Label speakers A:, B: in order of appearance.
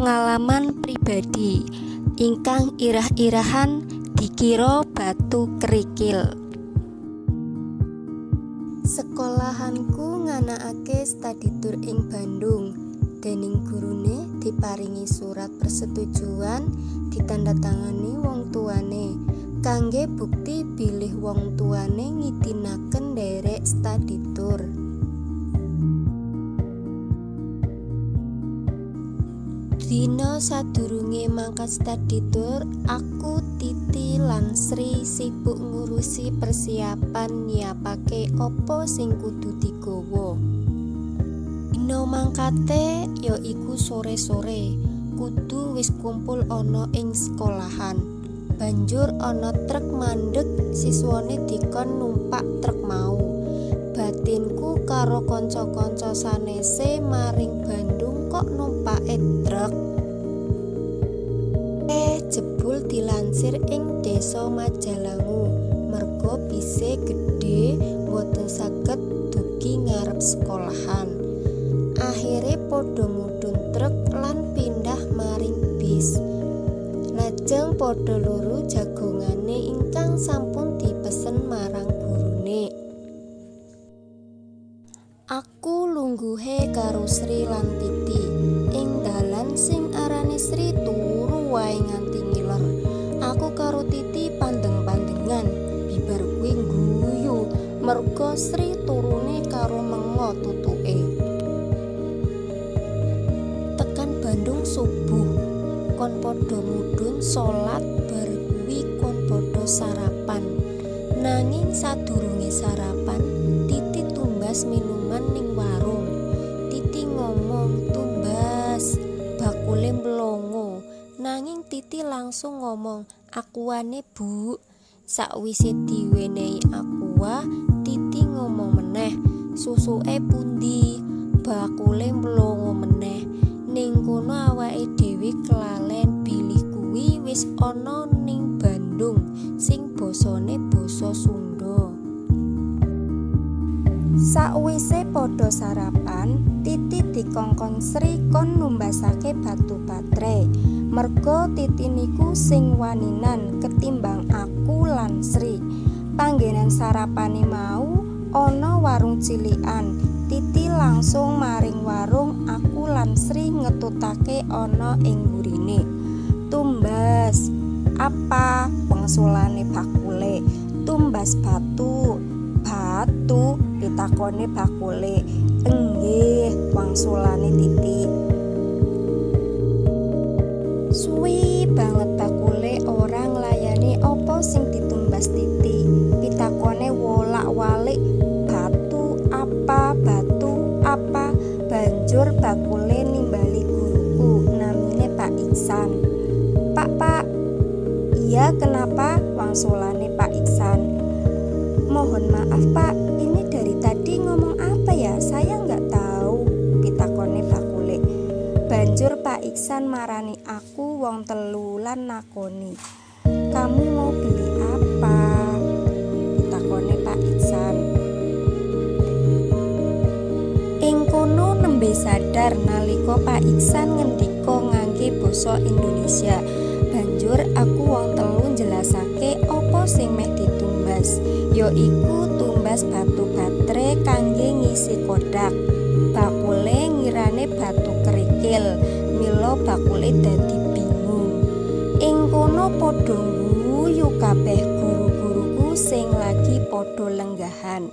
A: pengalaman pribadi ingkang irah-irahan dikira batu kerikil. Sekolahanku nganakake study tour ing Bandung. Dening gurune diparingi surat persetujuan ditandatangani wong tuane kangge bukti bilih wong tuane ngidinaken nderek study tour. Dina sadurunge mangkat study tour, aku, Titi lan Sri sibuk ngurusi persiapan nyiapake opo sing kudu digawa. Dina mangkate ya iku sore-sore, kudu wis kumpul ana ing sekolahan. Banjur ana truk mandeg, siswane dikon numpak truk mau. Batinku karo kanca-kanca sanese maring Bandung kok numpake truk. Jebul dilansir ing Desa Majalangu, merga bise gedhe boten saged dugi ngarep sekolahan. Akhire padha mudhun truk lan pindah maring bis. Lajeng padha loro jagongane ingkang sampun dipesen marang gurune. Aku lungguhe karo Sri lan Titi ing dalan sing arane Sri turu wae nganti ngiler. Aku karo Titi pandeng-pandengan, bibar kuwi guyu merga Sri turune karo mengo tutuke. Tekan Bandung subuh, kon padha mudhun salat bar kuwi kon padha sarapan. Nanging sadurunge sarapan, Titi tumbas minuman ning warung. Titi ngomong, "Tumbas, bakule mlongo." Nanging Titi langsung ngomong, "Akuane, Bu." Sakwise diwenehi aqua, Titi ngomong meneh, "Susuke pundi?" Bakule mlongo meneh. Ning kono awake dhewe kelalen bilih kuwi wis ana ning Bandung sing basane basa Sunda. Sakwise padha sarapan, Titi dikongkon Sri kon numbasake batu patre. Merga Titi niku sing waninan ketimbang aku lan Sri. Panggenan sarapane mau ana warung cilikan. Titi langsung maring warung, aku lan Sri ngetutake ana ing burine. "Tumbas apa?" wangsulane bakule. "Tumbas batu." "Batu?" ditakone bakule. "Enggih," wangsulane Titi. Suwi banget bakule ora nglayani apa sing ditumbas Titi. Pitakone wolak-walik, "Batu apa? Batu apa?" Banjur bakule nimbali guruku namine Pak Iksan. Pak." "Iya, kenapa?" wangsulane Pak Iksan. "Mohon maaf Pak, ini dari tadi ngomong apa ya? Saya nggak tahu," pitakone bakule. Banjur Pak Iksan marani aku wong telu lan nakoni, "Kamu mau beli apa?" pitakone Pak Iksan. Ing kono nembe sadar nalika Pak Iksan ngendika ngangge basa Indonesia. Banjur aku wong telu jelasake apa sing meh ditumbas, yaiku tumbas batu batre kangge ngisi kodak. Bakule ngirane batu kerikil, mila bakule dadi bingung. Ing kono padha guyu kabeh guru-guruku sing lagi padha lenggahan.